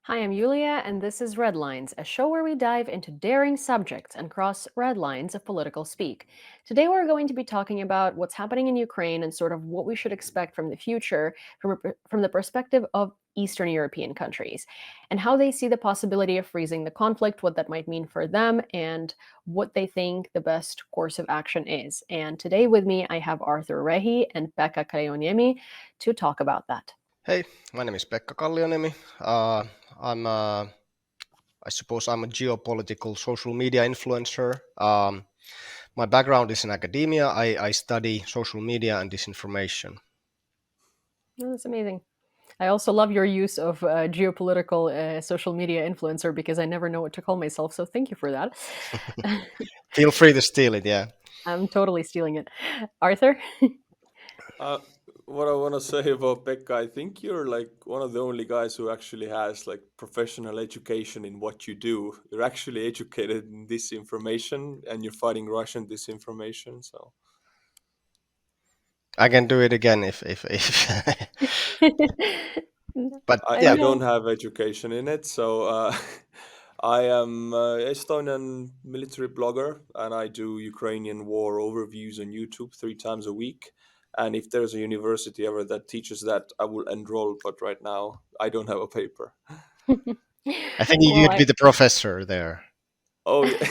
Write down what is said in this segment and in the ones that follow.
Hi, I'm Yulia, and this is Red Lines, a show where we dive into daring subjects and cross red lines of political speak. Today, we're going to be talking about what's happening in Ukraine and sort of what we should expect from the future from the perspective of Eastern European countries and how they see the possibility of freezing the conflict, what that might mean for them, and what they think the best course of action is. And today, with me, I have Arthur Rehi and Pekka Koniemi to talk about that. Hey, my name is Pekka Kallionemi. I'm, I suppose I'm a geopolitical social media influencer. My background is in academia. I study social media and disinformation. Oh, that's amazing. I also love your use of geopolitical social media influencer because I never know what to call myself. So thank you for that. Feel free to steal it, yeah. I'm totally stealing it. Arthur? Uh, what I want to say about Pekka, I think you're like one of the only guys who actually has like professional education in what you do. You're actually educated in disinformation and you're fighting Russian disinformation. So I can do it again if but I, I yeah. I know. don't have education in it. So I am Estonian military blogger and I do Ukrainian war overviews on YouTube 3 times a week. And if there's a university ever that teaches that, I will enroll. But right now, I don't have a paper. I think Well, you'd be the professor there. Oh yeah.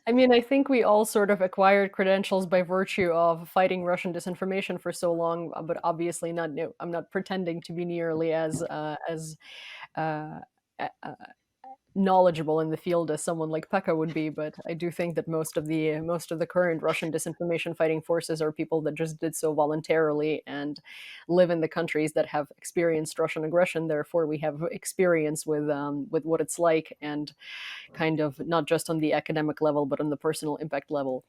I mean, I think we all sort of acquired credentials by virtue of fighting Russian disinformation for so long, but obviously not new. I'm not pretending to be nearly as uh, uh, knowledgeable in the field as someone like Pekka would be, but I do think that most of the current Russian disinformation fighting forces are people that just did so voluntarily and live in the countries that have experienced Russian aggression. Therefore, we have experience with what it's like, and kind of not just on the academic level, but on the personal impact level.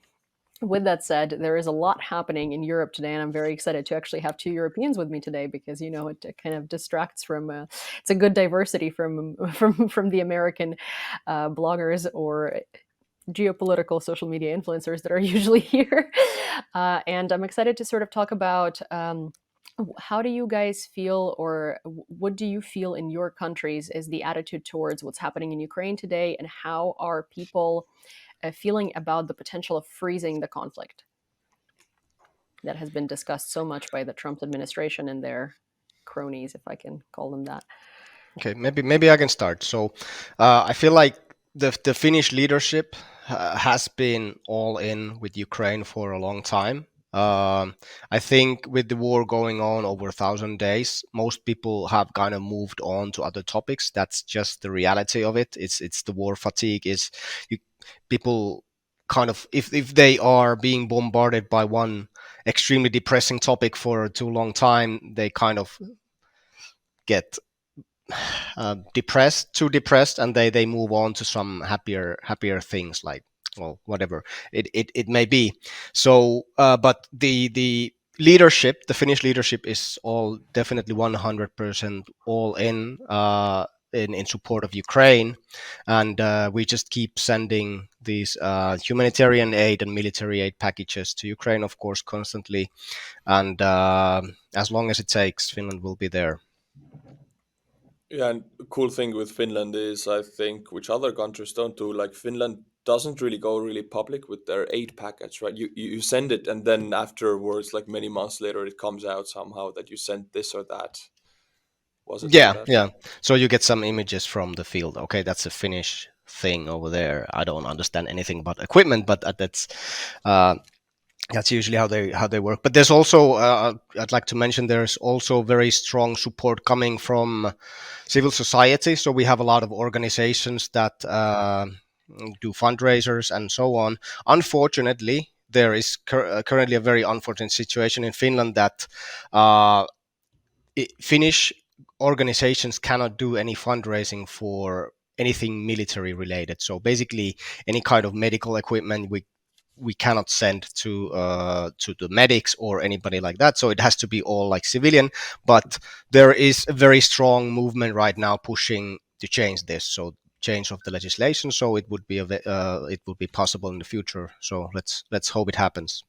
With that said, there is a lot happening in Europe today, and I'm very excited to actually have two Europeans with me today because it kind of distracts from. It's a good diversity from from the American bloggers or geopolitical social media influencers that are usually here. And I'm excited to sort of talk about. How do you guys feel, or what do you feel in your countries is the attitude towards what's happening in Ukraine today, and how are people feeling about the potential of freezing the conflict that has been discussed so much by the Trump administration and their cronies, if I can call them that? Okay, maybe I can start. So, I feel like the Finnish leadership has been all in with Ukraine for a long time. I think with the war going on over 1,000 days, most people have kind of moved on to other topics. That's just the reality of it. It's the war fatigue. Is you, people kind of if they are being bombarded by one extremely depressing topic for too long time, they kind of get depressed, too depressed, and they move on to some happier things like, well, whatever it may be. So, but the leadership, the Finnish leadership, is all definitely 100% all in support of Ukraine, and we just keep sending these humanitarian aid and military aid packages to Ukraine, of course, constantly, and as long as it takes, Finland will be there. Yeah, and the cool thing with Finland is, I think, which other countries don't do, like Finland doesn't really go really public with their aid packets, right? You send it, and then afterwards, like many months later, it comes out somehow that you sent this or that. Was it like Yeah, that? yeah. So you get some images from the field. Okay, that's a Finnish thing over there. I don't understand anything about equipment, but uh, that's usually how they work. But there's also I'd like to mention there's also very strong support coming from civil society. So we have a lot of organizations that do fundraisers and so on. Unfortunately, there is currently a very unfortunate situation in Finland that uh, Finnish organizations cannot do any fundraising for anything military related. So basically, any kind of medical equipment we cannot send to the medics or anybody like that. So it has to be all like civilian. But there is a very strong movement right now pushing to change this. So change of the legislation, so it would be possible in the future. So let's hope it happens.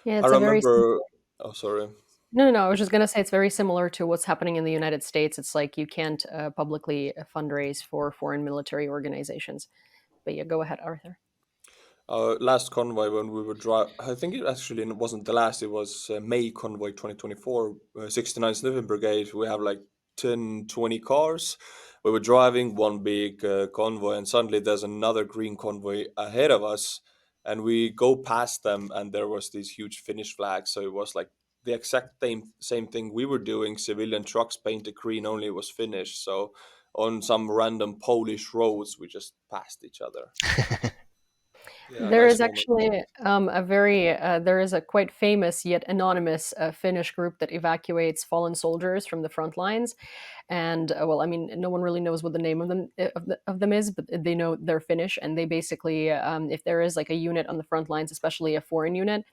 Yeah, I it's a very remember. Oh, sorry. No, no, no. I was just gonna say it's very similar to what's happening in the United States. It's like you can't publicly fundraise for foreign military organizations. But yeah, go ahead, Arthur. Last convoy when we were I think it actually wasn't the last. It was May convoy 2024, 69th Living Brigade. We have like 10, 20 cars. We were driving one big convoy, and suddenly there's another green convoy ahead of us, and we go past them, and there was these huge Finnish flags. So it was like the exact same thing we were doing. Civilian trucks painted green, only it was Finnish. So on some random Polish roads, we just passed each other. Yeah, There nice is moment. actually there is a quite famous yet anonymous Finnish group that evacuates fallen soldiers from the front lines, and well, I mean, no one really knows what the name of them is, but they know they're Finnish, and they basically, if there is like a unit on the front lines, especially a foreign unit,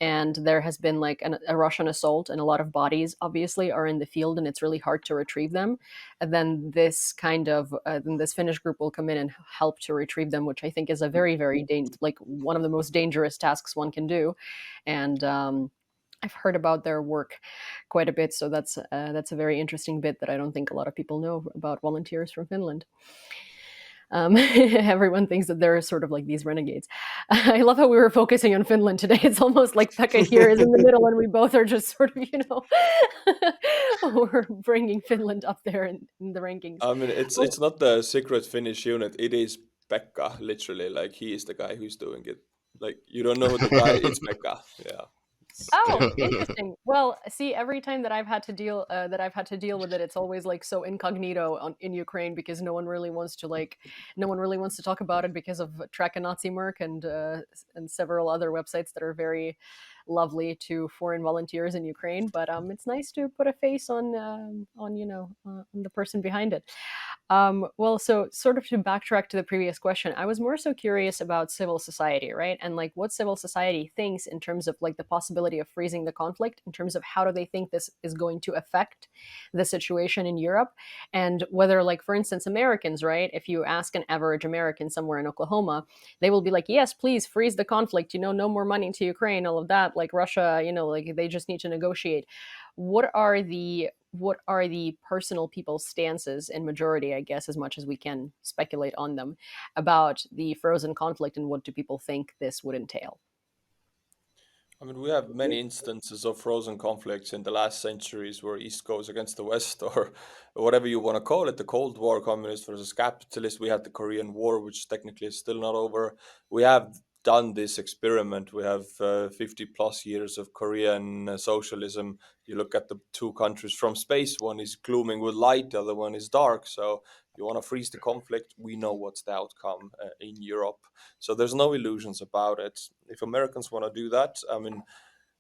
and there has been like a Russian assault, and a lot of bodies obviously are in the field, and it's really hard to retrieve them. And then then this Finnish group will come in and help to retrieve them, which I think is a very, like one of the most dangerous tasks one can do. And I've heard about their work quite a bit, so that's a very interesting bit that I don't think a lot of people know about volunteers from Finland. Everyone thinks that they're sort of like these renegades. I love how we were focusing on Finland today. It's almost like Pekka here is in the middle, and we both are just sort of, we're bringing Finland up there in the rankings. I mean, it's Well, not the secret Finnish unit. It is Pekka, literally. Like he is the guy who's doing it. Like you don't know who the guy. It's Pekka. Yeah, it's oh, Pekka. interesting. Well, see, every time that I've had to deal with it, it's always like so incognito in Ukraine because no one really wants to talk about it because of Track a Nazi Merc and several other websites that are very lovely to foreign volunteers in Ukraine. But it's nice to put a face on on the person behind it. Well, so sort of to backtrack to the previous question, I was more so curious about civil society, right? And like what civil society thinks in terms of like the possibility of freezing the conflict, in terms of how do they think this is going to affect the situation in Europe, and whether, like, for instance, Americans, right? If you ask an average American somewhere in Oklahoma, they will be like, yes, please freeze the conflict, no more money to Ukraine, all of that, like Russia, like they just need to negotiate. What are the personal people's stances in majority, I guess, as much as we can speculate on them, about the frozen conflict, and what do people think this would entail? I mean, we have many instances of frozen conflicts in the last centuries where East goes against the West, or whatever you want to call it. The Cold War, communist versus capitalist. We had the Korean War, which technically is still not over. We have done this experiment. We have 50 plus years of Korean socialism. You look at the two countries from space, one is glooming with light, the other one is dark. So you want to freeze the conflict, we know what's the outcome in Europe. So there's no illusions about it. If Americans want to do that, I mean,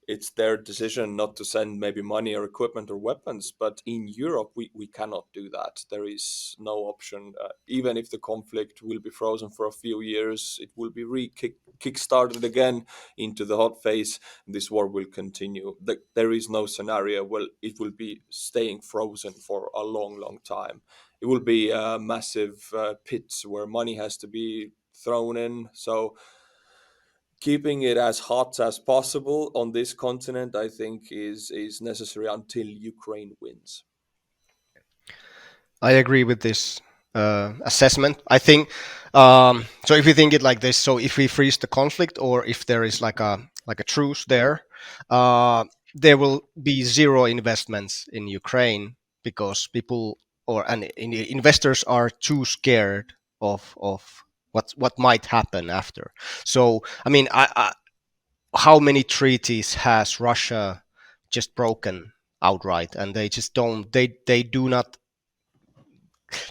it's their decision not to send maybe money or equipment or weapons. But in Europe, we cannot do that. There is no option. Even if the conflict will be frozen for a few years, it will be kick-started again into the hot phase. This war will continue. There is no scenario where it will be staying frozen for a long, long time. It will be a massive pit where money has to be thrown in. So keeping it as hot as possible on this continent, I think, is necessary until Ukraine wins. I agree with this assessment. I think so. If you think it like this, so if we freeze the conflict, or if there is like a truce there, there will be zero investments in Ukraine because people or investors are too scared of what might happen after. So I mean, how many treaties has Russia just broken outright, and they just don't they do not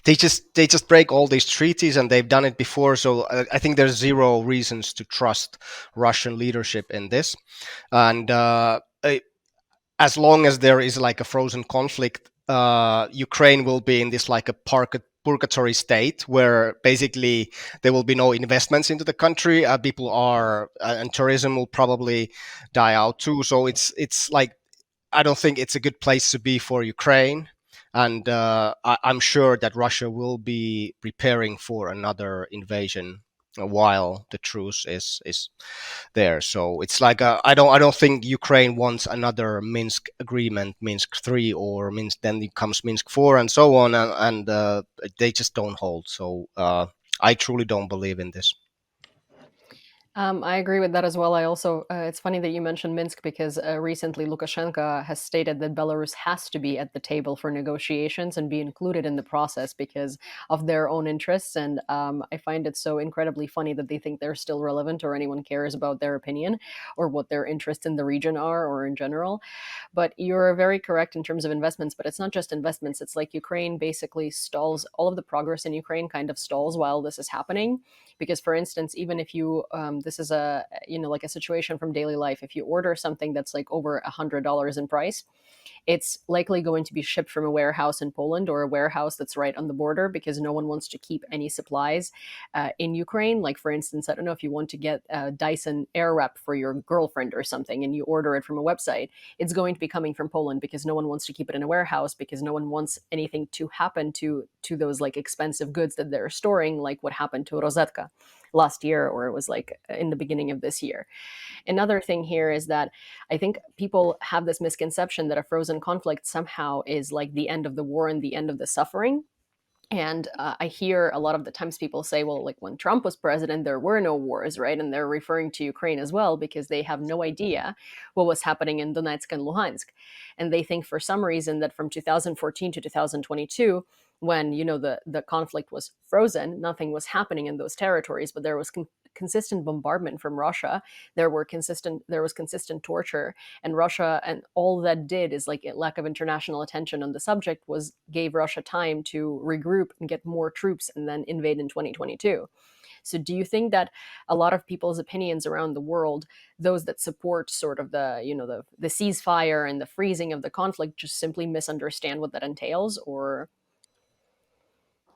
they just break all these treaties, and they've done it before. So I think there's zero reasons to trust Russian leadership in this. And as long as there is like a frozen conflict, Ukraine will be in this like a purgatory state where basically there will be no investments into the country. People are and tourism will probably die out too. So it's like I don't think it's a good place to be for Ukraine. And I'm sure that Russia will be preparing for another invasion while the truce is there. So it's like I don't think Ukraine wants another Minsk agreement, Minsk 3, or Minsk, then it comes Minsk 4 and so on, and they just don't hold. So I truly don't believe in this. I agree with that as well. I also, it's funny that you mentioned Minsk because recently Lukashenko has stated that Belarus has to be at the table for negotiations and be included in the process because of their own interests. And I find it so incredibly funny that they think they're still relevant or anyone cares about their opinion or what their interests in the region are or in general. But you're very correct in terms of investments, but it's not just investments. It's like Ukraine basically stalls, all of the progress in Ukraine kind of stalls while this is happening. Because, for instance, even if you, this is a, like a situation from daily life, if you order something that's like over $100 in price, it's likely going to be shipped from a warehouse in Poland or a warehouse that's right on the border because no one wants to keep any supplies in Ukraine. Like, for instance, I don't know if you want to get a Dyson Airwrap for your girlfriend or something and you order it from a website, it's going to be coming from Poland because no one wants to keep it in a warehouse because no one wants anything to happen to those like expensive goods that they're storing, like what happened to Rosetka last year, or it was like in the beginning of this year. Another thing here is that I think people have this misconception that a frozen conflict somehow is like the end of the war and the end of the suffering. And I hear a lot of the times people say, well, like when Trump was president, there were no wars, right? And they're referring to Ukraine as well because they have no idea what was happening in Donetsk and Luhansk. And they think for some reason that from 2014 to 2022, when the conflict was frozen, nothing was happening in those territories, but there was consistent bombardment from Russia. There was consistent torture, and Russia, and all that did is like a lack of international attention on the subject was gave Russia time to regroup and get more troops and then invade in 2022. So do you think that a lot of people's opinions around the world, those that support sort of the ceasefire and the freezing of the conflict, just simply misunderstand what that entails? Or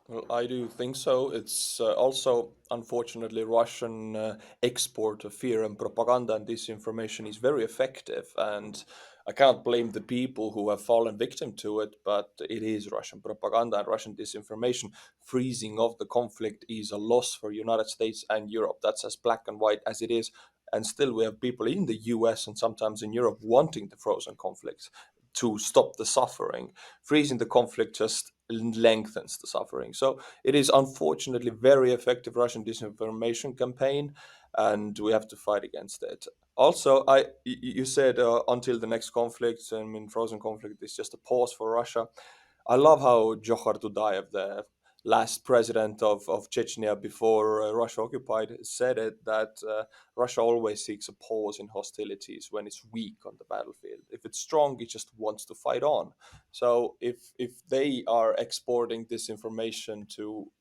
Well, I do think so. It's also, unfortunately, Russian export of fear and propaganda and disinformation is very effective. And I can't blame the people who have fallen victim to it, but it is Russian propaganda and Russian disinformation. Freezing of the conflict is a loss for United States and Europe. That's as black and white as it is. And still, we have people in the US and sometimes in Europe wanting the frozen conflicts to stop the suffering. Freezing the conflict just lengthens the suffering. So it is unfortunately very effective Russian disinformation campaign, and we have to fight against it. Also, you said until the next conflict, I mean, frozen conflict is just a pause for Russia. I love how Johar Dudayev, the last president of Chechnya before Russia occupied, said it that Russia always seeks a pause in hostilities when it's weak on the battlefield. If it's strong, it just wants to fight on. So if they are exporting this information to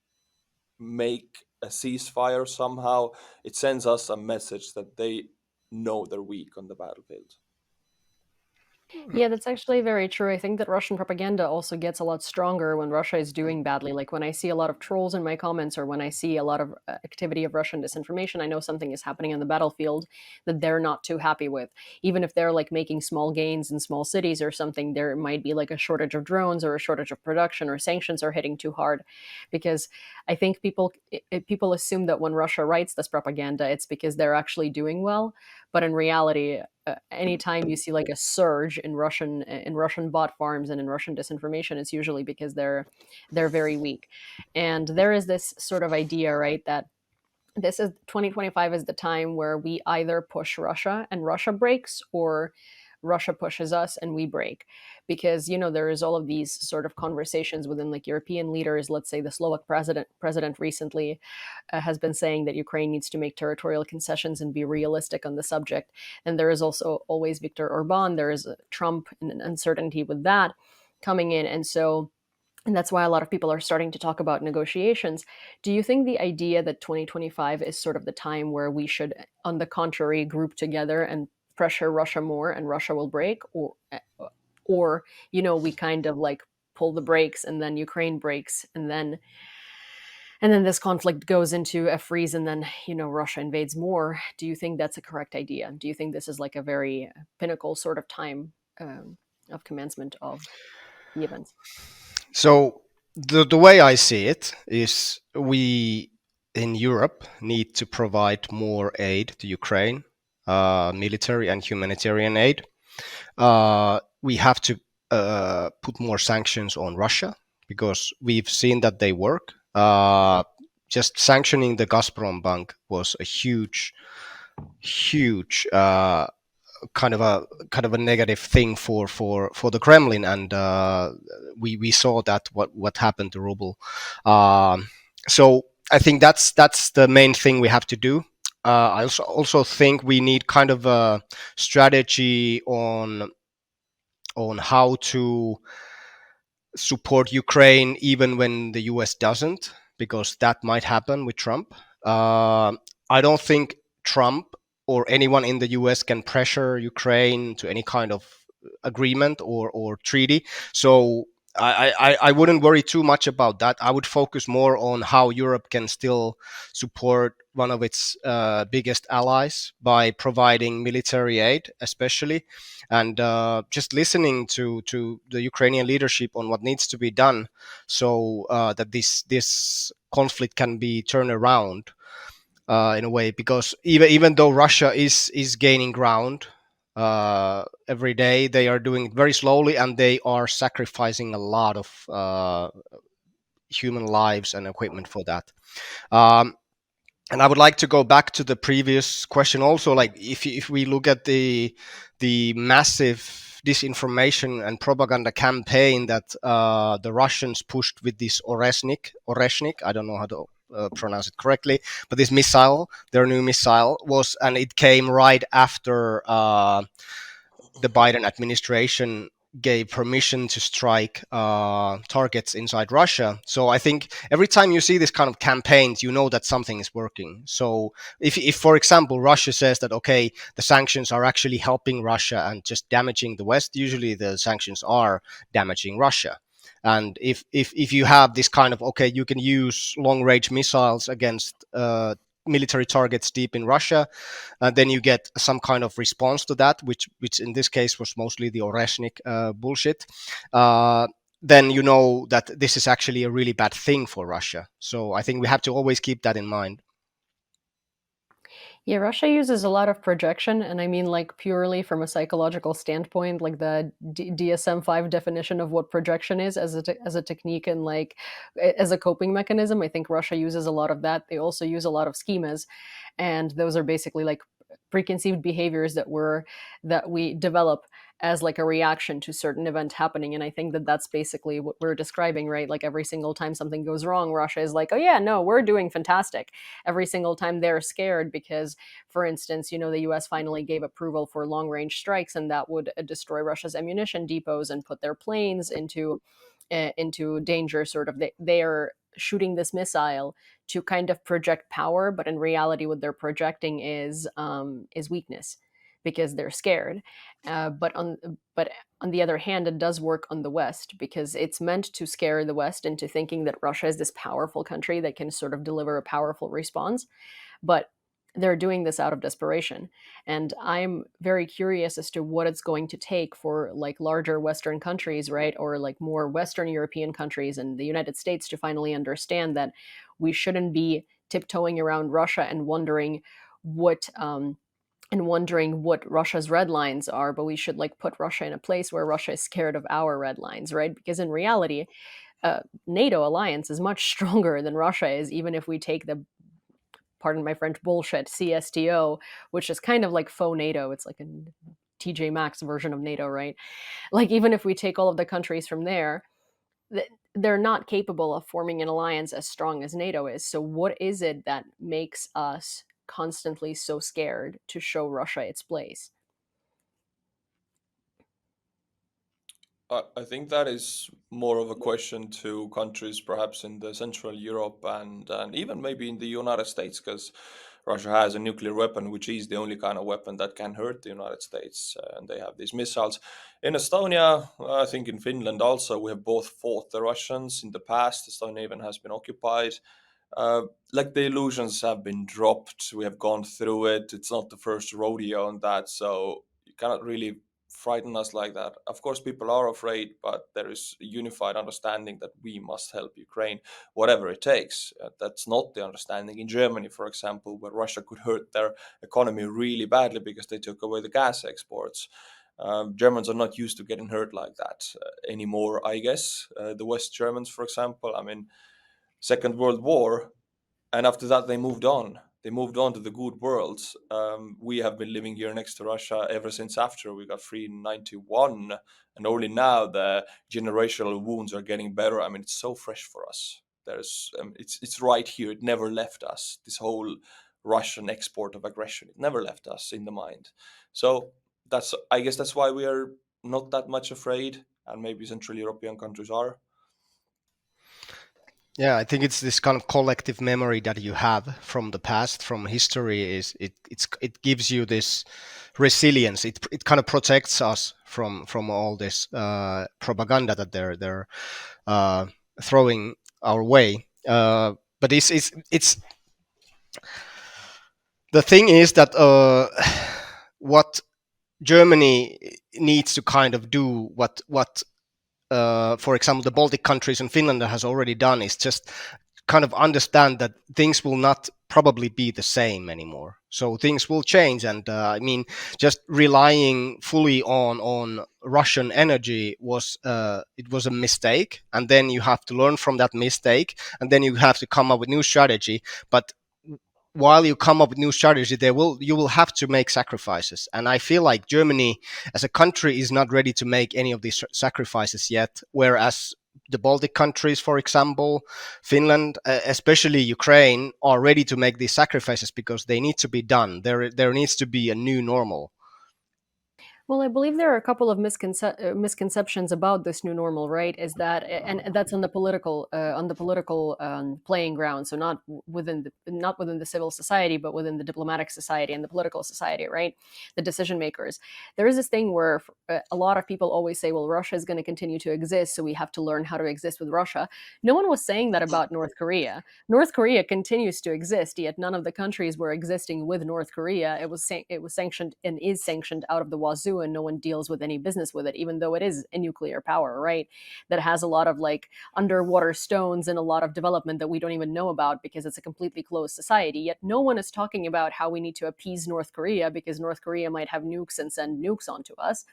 make a ceasefire somehow, it sends us a message that they know they're weak on the battlefield. yeah, that's actually very true. I think that Russian propaganda also gets a lot stronger when Russia is doing badly. Like when I see a lot of trolls in my comments or when I see a lot of activity of Russian disinformation, I know something is happening on the battlefield that they're not too happy with. Even if they're like making small gains in small cities or something, there might be like a shortage of drones or a shortage of production or sanctions are hitting too hard. Because I think people assume that when Russia writes this propaganda, it's because they're actually doing well. But in reality, anytime you see like a surge in Russian bot farms and in Russian disinformation, it's usually because they're very weak. And there is this sort of idea, right, that this is 2025 is the time where we either push Russia and Russia breaks, or Russia pushes us and we break. Because there is all of these sort of conversations within like European leaders. Let's say the Slovak president recently has been saying that Ukraine needs to make territorial concessions and be realistic on the subject. And there is also always Viktor Orban. There is Trump and an uncertainty with that coming in. And that's why a lot of people are starting to talk about negotiations. Do you think the idea that 2025 is sort of the time where we should, on the contrary, group together and pressure Russia more and Russia will break? Or we kind of like pull the brakes and then Ukraine breaks and then this conflict goes into a freeze and then Russia invades more? Do you think that's a correct idea? Do you think this is like a very pinnacle sort of time of commencement of the events? So the way I see it is, we in Europe need to provide more aid to Ukraine, military and humanitarian aid. We have to put more sanctions on Russia because we've seen that they work. Just sanctioning the Gazprom bank was a huge kind of a negative thing for the Kremlin, and we saw that what happened to ruble. So I think that's the main thing we have to do. I also think we need kind of a strategy on how to support Ukraine even when the US doesn't, because that might happen with Trump. I don't think Trump or anyone in the US can pressure Ukraine to any kind of agreement or treaty. So I wouldn't worry too much about that. I would focus more on how Europe can still support one of its biggest allies by providing military aid, especially, and just listening to the Ukrainian leadership on what needs to be done, so that this conflict can be turned around in a way. Because even though Russia is gaining ground every day, they are doing it very slowly, and they are sacrificing a lot of human lives and equipment for that. Um, and I would like to go back to the previous question also. Like, if we look at the massive disinformation and propaganda campaign that the Russians pushed with this Oreshnik, I don't know how to pronounce it correctly, but this missile, their new missile was, and it came right after the Biden administration gave permission to strike targets inside Russia. So I think every time you see this kind of campaigns, you know that something is working. So if for example, Russia says that, okay, the sanctions are actually helping Russia and just damaging the West, usually the sanctions are damaging Russia. And if you have this kind of, okay, you can use long range missiles against military targets deep in Russia, then you get some kind of response to that, which in this case was mostly the Oreshnik bullshit. Then you know that this is actually a really bad thing for Russia. So I think we have to always keep that in mind. Yeah, Russia uses a lot of projection, and I mean, like, purely from a psychological standpoint, like the DSM-5 definition of what projection is as as a technique and like as a coping mechanism. I think Russia uses a lot of that. They also use a lot of schemas, and those are basically like preconceived behaviors that we develop as like a reaction to certain event happening. And I think that that's basically what we're describing, right? Like every single time something goes wrong, Russia is like, oh yeah, no, we're doing fantastic. Every single time they're scared because, for instance, the US finally gave approval for long range strikes, and that would destroy Russia's ammunition depots and put their planes into danger. Sort of, they are shooting this missile to kind of project power, but in reality, what they're projecting is weakness because they're scared. But on the other hand, it does work on the West because it's meant to scare the West into thinking that Russia is this powerful country that can sort of deliver a powerful response. But they're doing this out of desperation. And I'm very curious as to what it's going to take for like larger Western countries, right? Or like more Western European countries and the United States to finally understand that we shouldn't be tiptoeing around Russia and wondering what Russia's red lines are, but we should like put Russia in a place where Russia is scared of our red lines, right? Because in reality, NATO alliance is much stronger than Russia is, even if we take the, pardon my French, bullshit CSTO, which is kind of like faux NATO. It's like a TJ Maxx version of NATO, right? Like, even if we take all of the countries from there, they're not capable of forming an alliance as strong as NATO is. So, what is it that makes us constantly so scared to show Russia its place? I think that is more of a question to countries perhaps in the Central Europe and even maybe in the United States, because Russia has a nuclear weapon, which is the only kind of weapon that can hurt the United States, and they have these missiles. In Estonia, I think in Finland also, we have both fought the Russians in the past. Estonia even has been occupied. Uh, like the illusions have been dropped. We have gone through it. It's not the first rodeo on that, so you cannot really frighten us like that. Of course, people are afraid, but there is a unified understanding that we must help Ukraine, whatever it takes. That's not the understanding in Germany, for example, where Russia could hurt their economy really badly because they took away the gas exports. Germans are not used to getting hurt like that anymore, I guess. The West Germans, for example, I mean, Second World War, and after that they moved on. They moved on to the good world. We have been living here next to Russia ever since after we got free in 91, and only now the generational wounds are getting better. I mean, it's so fresh for us. There's it's right here. It never left us. This whole Russian export of aggression, it never left us in the mind. So that's, I guess that's why we are not that much afraid, and maybe Central European countries are. Yeah, I think it's this kind of collective memory that you have from the past, from history. It gives you this resilience. It kind of protects us from all this propaganda that they're uh, throwing our way. But it's the thing is that what Germany needs to kind of do, what for example, the Baltic countries and Finland has already done, is just kind of understand that things will not probably be the same anymore. So things will change, and I mean, just relying fully on Russian energy was it was a mistake, and then you have to learn from that mistake, and then you have to come up with new strategy. But while you come up with new strategy, you will have to make sacrifices, and I feel like Germany as a country is not ready to make any of these sacrifices yet, whereas the Baltic countries, for example, Finland, especially Ukraine, are ready to make these sacrifices because they need to be done. There needs to be a new normal. Well, I believe there are a couple of misconceptions about this new normal, right? Is that, and that's on the political playing ground. So not within the civil society, but within the diplomatic society and the political society, right? The decision makers. There is this thing where a lot of people always say, "Well, Russia is going to continue to exist, so we have to learn how to exist with Russia." No one was saying that about North Korea. North Korea continues to exist, yet none of the countries were existing with North Korea. It was sanctioned and is sanctioned out of the wazoo, and no one deals with any business with it, even though it is a nuclear power, right? That has a lot of like underwater stones and a lot of development that we don't even know about because it's a completely closed society. Yet no one is talking about how we need to appease North Korea because North Korea might have nukes and send nukes onto us,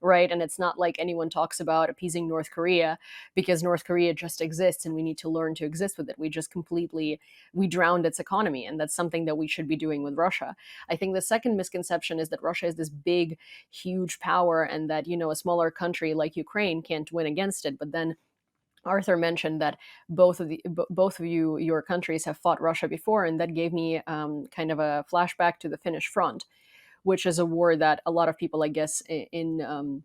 right? And it's not like anyone talks about appeasing North Korea because North Korea just exists and we need to learn to exist with it. We drowned its economy, and that's something that we should be doing with Russia. I think the second misconception is that Russia is this big, huge power, and that, a smaller country like Ukraine can't win against it. But then Arthur mentioned that both of your countries have fought Russia before, and that gave me kind of a flashback to the Finnish front, which is a war that a lot of people, I guess, in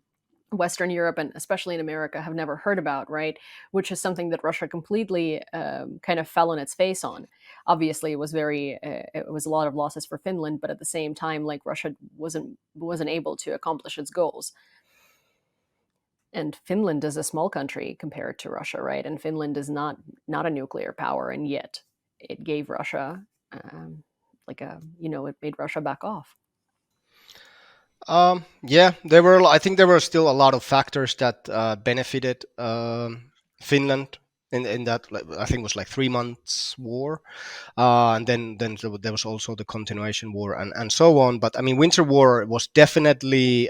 Western Europe and especially in America have never heard about, right? Which is something that Russia completely kind of fell on its face on. Obviously, it was a lot of losses for Finland, but at the same time, like Russia wasn't able to accomplish its goals. And Finland is a small country compared to Russia, right? And Finland is not a nuclear power, and yet it gave Russia it made Russia back off. Yeah, there were. I think there were still a lot of factors that benefited Finland in that. I think it was like 3 months war, and then there was also the continuation war and so on. But I mean, Winter War was definitely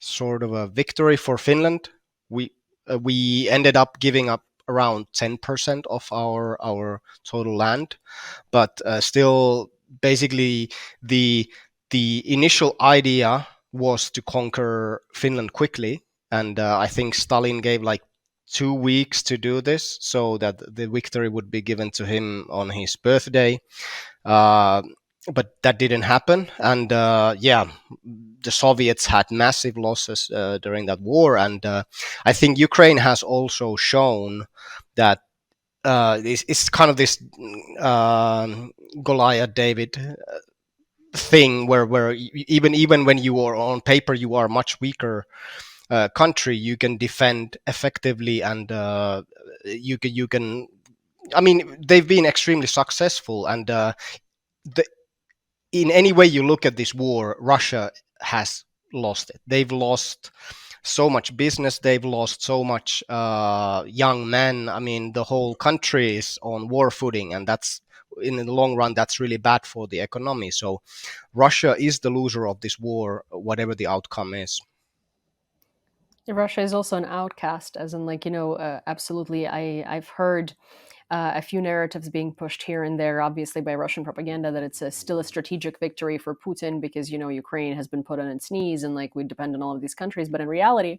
sort of a victory for Finland. We ended up giving up around 10% of our total land, but still, basically the initial idea was to conquer Finland quickly, and I think Stalin gave like 2 weeks to do this, so that the victory would be given to him on his birthday. Uh, but that didn't happen, and yeah, the Soviets had massive losses during that war, and I think Ukraine has also shown that it's kind of this Goliath David thing where even when you are on paper you are much weaker country, you can defend effectively, and you can. I mean, they've been extremely successful, and the, in any way you look at this war, Russia has lost it. They've lost so much business. They've lost so much young men. I mean, the whole country is on war footing, and that's in the long run, that's really bad for the economy. So Russia is the loser of this war, whatever the outcome is. Russia is also an outcast, as in, like, absolutely. I've heard a few narratives being pushed here and there, obviously by Russian propaganda, that it's still a strategic victory for Putin because Ukraine has been put on its knees and like we depend on all of these countries. But in reality,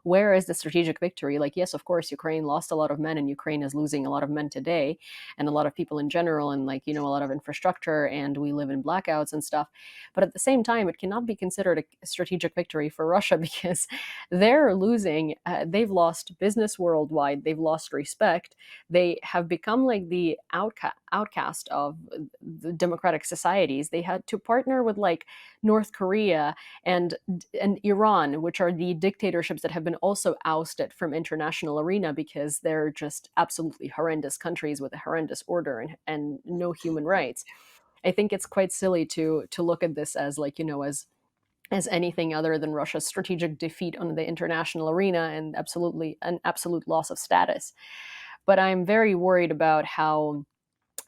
where is the strategic victory? Like, yes, of course, Ukraine lost a lot of men, and Ukraine is losing a lot of men today, and a lot of people in general, and like a lot of infrastructure, and we live in blackouts and stuff. But at the same time, it cannot be considered a strategic victory for Russia because they're losing. They've lost business worldwide. They've lost respect. They have become like the outcast of the democratic societies. They had to partner with like North Korea and Iran, which are the dictatorships that have been also ousted from international arena because they're just absolutely horrendous countries with a horrendous order and no human rights. I think it's quite silly to look at this as like as anything other than Russia's strategic defeat on the international arena and absolutely an absolute loss of status. But I'm very worried about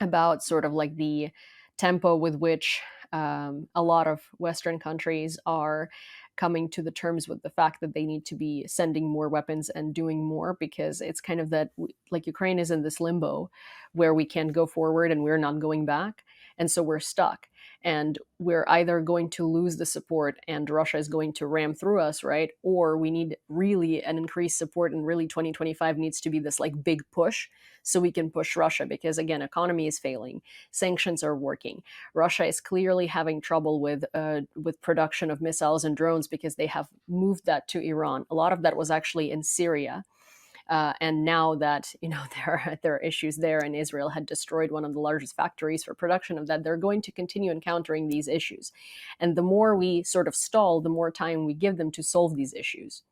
about sort of like the tempo with which a lot of Western countries are coming to the terms with the fact that they need to be sending more weapons and doing more, because it's kind of that like Ukraine is in this limbo where we can't go forward and we're not going back, and so we're stuck, and we're either going to lose the support and Russia is going to ram through us, right? Or we need really an increased support, and really 2025 needs to be this like big push so we can push Russia, because again, economy is failing, sanctions are working. Russia is clearly having trouble with production of missiles and drones because they have moved that to Iran. A lot of that was actually in Syria. And now that there are issues there, and Israel had destroyed one of the largest factories for production of that, they're going to continue encountering these issues. And the more we sort of stall, the more time we give them to solve these issues.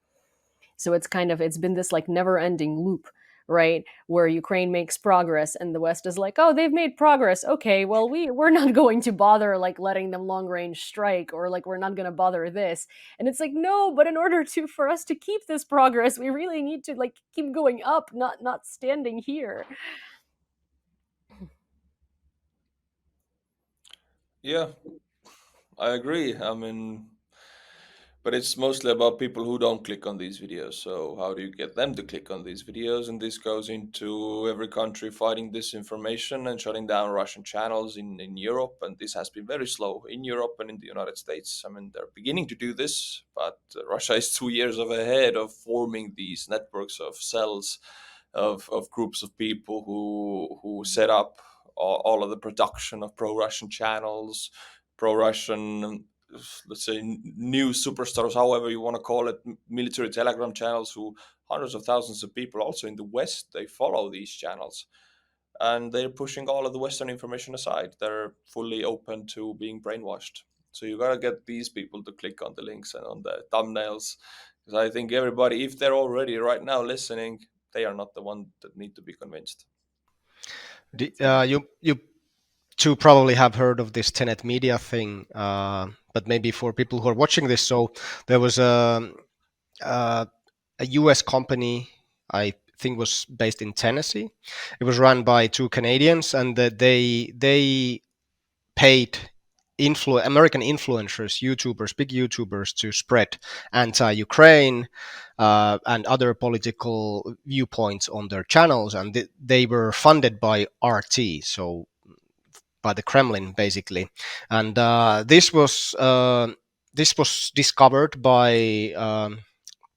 So it's been this like never ending loop, right? Where Ukraine makes progress and the West is like, oh, they've made progress. Okay, well, we're not going to bother like letting them long range strike, or like we're not going to bother this. And it's like, no, but in order to for us to keep this progress, we really need to like keep going up, not standing here. Yeah, I agree. I mean, but it's mostly about people who don't click on these videos. So how do you get them to click on these videos? And this goes into every country fighting disinformation and shutting down Russian channels in Europe. And this has been very slow in Europe and in the United States. I mean, they're beginning to do this, but Russia is 2 years ahead of forming these networks of cells of groups of people who set up all of the production of pro-Russian channels, pro-Russian, let's say, news superstars, however you want to call it, military telegram channels, who hundreds of thousands of people also in the West, they follow these channels, and they're pushing all of the Western information aside. They're fully open to being brainwashed. So you got to get these people to click on the links and on the thumbnails, because I think everybody, if they're already right now listening, they are not the one that need to be convinced. You two probably have heard of this Tenet Media thing, but maybe for people who are watching this, so there was a, a U.S. company, I think was based in Tennessee. It was run by two Canadians, and they paid American influencers, YouTubers, big YouTubers, to spread anti-Ukraine and other political viewpoints on their channels, and they were funded by RT, so by the Kremlin, basically. And this was discovered by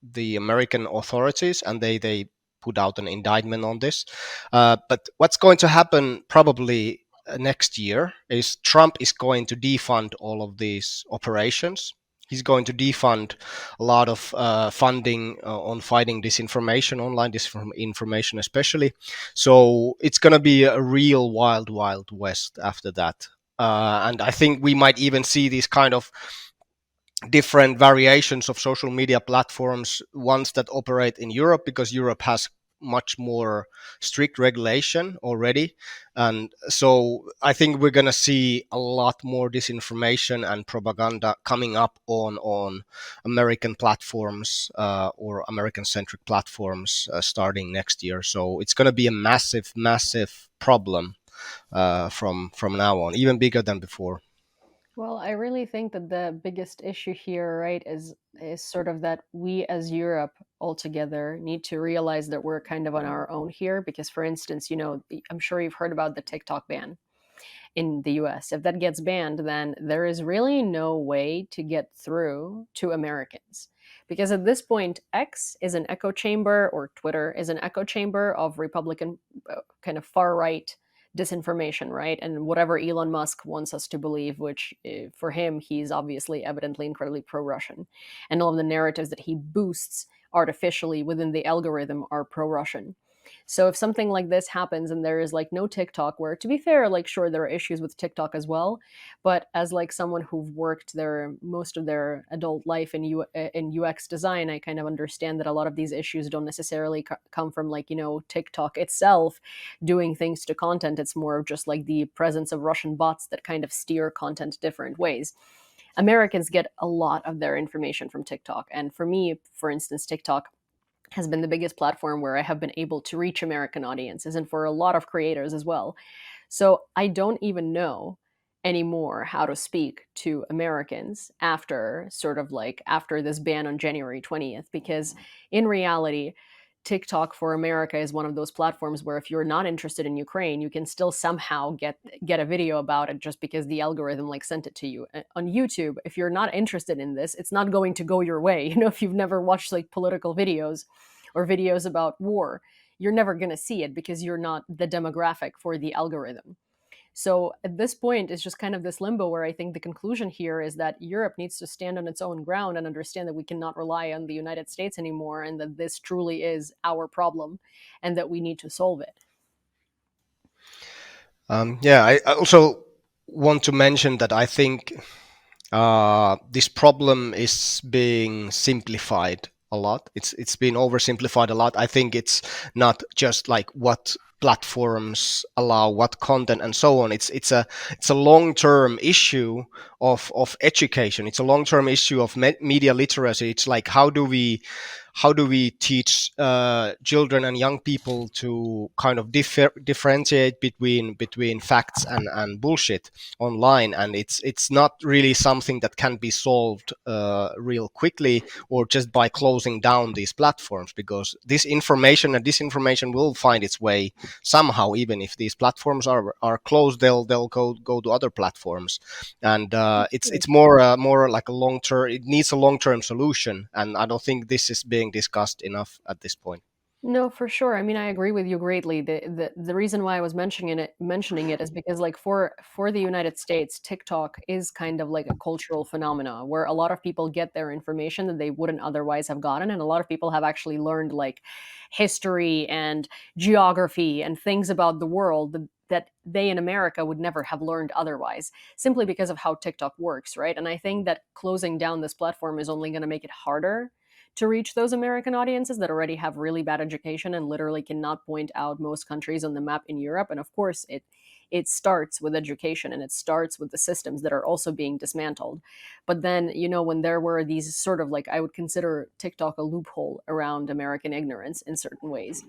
the American authorities, and they put out an indictment on this. But what's going to happen probably next year is Trump is going to defund all of these operations. He's going to defund a lot of funding on fighting disinformation, online disinformation especially. So it's going to be a real wild, wild west after that. And I think we might even see these kind of different variations of social media platforms, ones that operate in Europe because Europe has much more strict regulation already. And so I think we're going to see a lot more disinformation and propaganda coming up on American platforms, or American centric platforms, starting next year. So it's going to be a massive problem, from now on, even bigger than before. Well, I really think that the biggest issue here, right, is sort of that we as Europe altogether need to realize that we're kind of on our own here. Because, for instance, I'm sure you've heard about the TikTok ban in the US. If that gets banned, then there is really no way to get through to Americans. Because at this point, X is an echo chamber, or Twitter is an echo chamber of Republican, kind of far right disinformation, right? And whatever Elon Musk wants us to believe, which, for him, he's obviously evidently incredibly pro Russian. And all of the narratives that he boosts artificially within the algorithm are pro Russian. So if something like this happens and there is like no TikTok, where, to be fair, like, sure, there are issues with TikTok as well, but as like someone who've worked their most of their adult life in UX design, I kind of understand that a lot of these issues don't necessarily come from, like, TikTok itself doing things to content. It's more of just like the presence of Russian bots that kind of steer content different ways. Americans get a lot of their information from TikTok, and for me, for instance, TikTok has been the biggest platform where I have been able to reach American audiences, and for a lot of creators as well. So I don't even know anymore how to speak to Americans after, sort of like, after this ban on January 20th, because in reality, TikTok for America is one of those platforms where if you're not interested in Ukraine, you can still somehow get a video about it, just because the algorithm like sent it to you. On YouTube, if you're not interested in this, it's not going to go your way. If you've never watched like political videos or videos about war, you're never going to see it because you're not the demographic for the algorithm. So at this point, it's just kind of this limbo where I think the conclusion here is that Europe needs to stand on its own ground and understand that we cannot rely on the United States anymore, and that this truly is our problem and that we need to solve it. Yeah, I also want to mention that I think this problem is being simplified a lot. It's been oversimplified a lot. I think it's not just like what platforms allow, what content, and so on. It's a long term issue of education. It's a long term issue of media literacy. It's like how do we teach children and young people to kind of differentiate between facts and bullshit online. And it's not really something that can be solved real quickly, or just by closing down these platforms, because this information and disinformation will find its way somehow. Even if these platforms are closed, they'll go to other platforms. And it's more like a long term. It needs a long term solution, and I don't think this is being discussed enough at this point. No, for sure. I mean, I agree with you greatly. The reason why I was mentioning it is because, like, for the United States, TikTok is kind of like a cultural phenomena where a lot of people get their information that they wouldn't otherwise have gotten, and a lot of people have actually learned like history and geography and things about the world that they in America would never have learned otherwise, simply because of how TikTok works, right? And I think that closing down this platform is only going to make it harder to reach those American audiences that already have really bad education and literally cannot point out most countries on the map in Europe. And of course, it starts with education, and it starts with the systems that are also being dismantled. But then, when there were these sort of, like, I would consider TikTok a loophole around American ignorance in certain ways.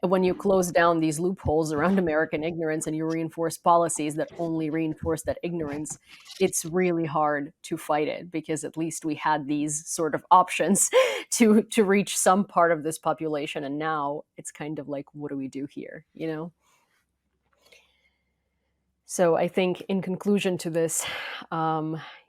When you close down these loopholes around American ignorance and you reinforce policies that only reinforce that ignorance, it's really hard to fight it, because at least we had these sort of options to reach some part of this population, and now it's kind of like, what do we do here? So I think, in conclusion to this,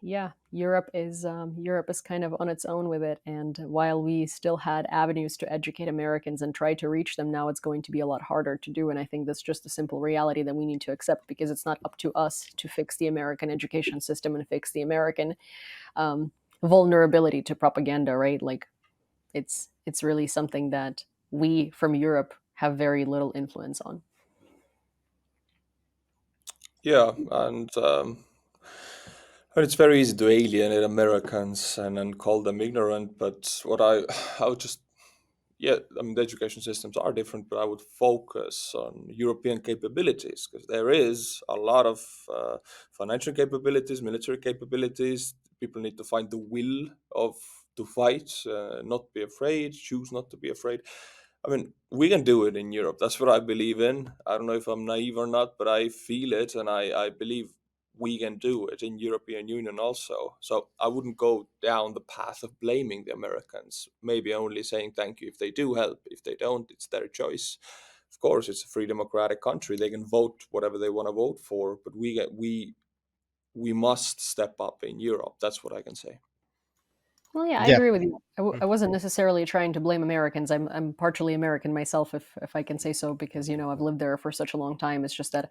yeah, Europe is kind of on its own with it. And while we still had avenues to educate Americans and try to reach them, now it's going to be a lot harder to do. And I think that's just a simple reality that we need to accept, because it's not up to us to fix the American education system and fix the American vulnerability to propaganda, right? Like, it's really something that we from Europe have very little influence on. Yeah, and it's very easy to alienate Americans and call them ignorant. But what I would just yeah, I mean, the education systems are different, but I would focus on European capabilities because there is a lot of financial capabilities, military capabilities. People need to find the will of to fight, not be afraid, choose not to be afraid. I mean, we can do it in Europe. That's what I believe in. I don't know if I'm naive or not, but I feel it, and I believe we can do it in European Union also. So I wouldn't go down the path of blaming the Americans. Maybe only saying thank you if they do help. If they don't, it's their choice. Of course, it's a free democratic country. They can vote whatever they want to vote for, but we must step up in Europe. That's what I can say. Well, yeah, I Yeah. agree with you. I wasn't necessarily trying to blame Americans. I'm partially American myself, if I can say so, because I've lived there for such a long time. It's just that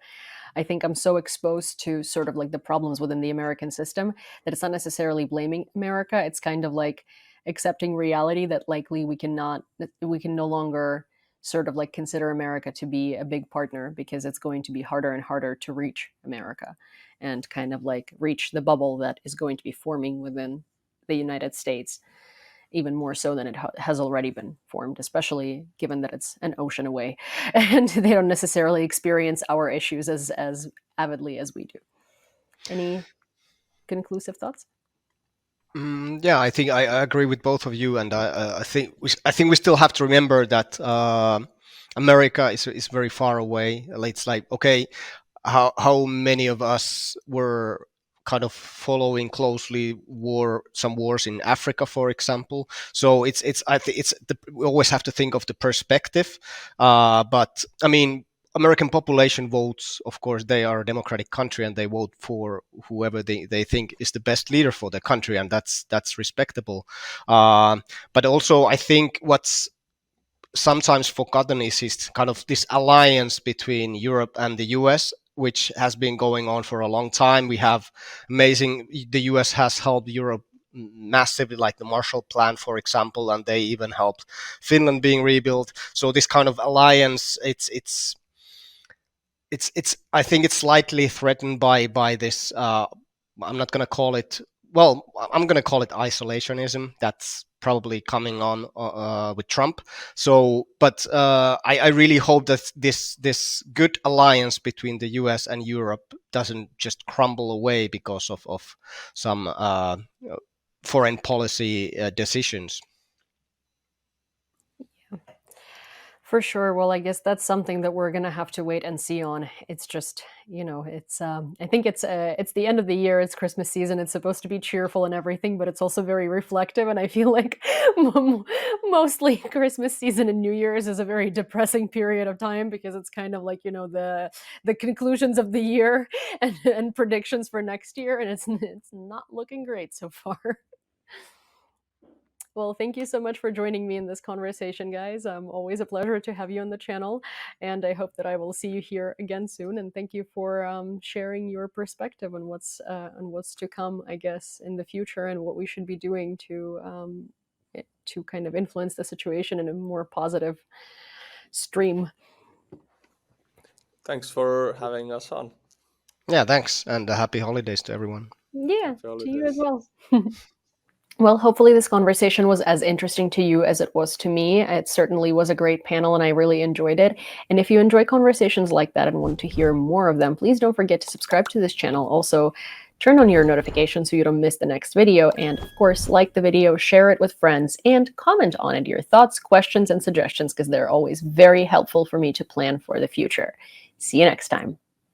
I think I'm so exposed to sort of like the problems within the American system that it's not necessarily blaming America. It's kind of like accepting reality that likely we can no longer sort of like consider America to be a big partner because it's going to be harder and harder to reach America and kind of like reach the bubble that is going to be forming within the United States, even more so than it has already been formed, especially given that it's an ocean away and they don't necessarily experience our issues as avidly as we do. Any conclusive thoughts? Yeah, I think I agree with both of you, and I think we still have to remember that America is very far away. It's like, okay, how many of us were kind of following closely some wars in Africa, for example. So it's I think we always have to think of the perspective. But I mean, American population votes, of course, they are a democratic country and they vote for whoever they think is the best leader for the country, and that's respectable. But also, I think what's sometimes forgotten is kind of this alliance between Europe and the US, which has been going on for a long time. We have the US has helped Europe massively, like the Marshall Plan, for example, and they even helped Finland being rebuilt. So this kind of alliance, it's I think it's slightly threatened by this. I'm not going to call it. Well, I'm going to call it isolationism. That's probably coming on with Trump. So, but I really hope that this good alliance between the U.S. and Europe doesn't just crumble away because of some foreign policy decisions. For sure. Well, I guess that's something that we're gonna have to wait and see on. It's just, it's I think it's the end of the year, it's Christmas season, it's supposed to be cheerful and everything, but it's also very reflective. And I feel like mostly Christmas season and New Year's is a very depressing period of time because it's kind of like, the conclusions of the year and predictions for next year, and it's not looking great so far. Well, thank you so much for joining me in this conversation, guys. Always a pleasure to have you on the channel, and I hope that I will see you here again soon. And thank you for sharing your perspective on what's to come, I guess, in the future, and what we should be doing to kind of influence the situation in a more positive stream. Thanks for having us on. Yeah, thanks, and happy holidays to everyone. Yeah, Happy to you as holidays. well. Well, hopefully, this conversation was as interesting to you as it was to me. It certainly was a great panel, and I really enjoyed it. And if you enjoy conversations like that and want to hear more of them, please don't forget to subscribe to this channel. Also, turn on your notifications so you don't miss the next video. And of course, like the video, share it with friends, and comment on it your thoughts, questions, and suggestions, because they're always very helpful for me to plan for the future. See you next time.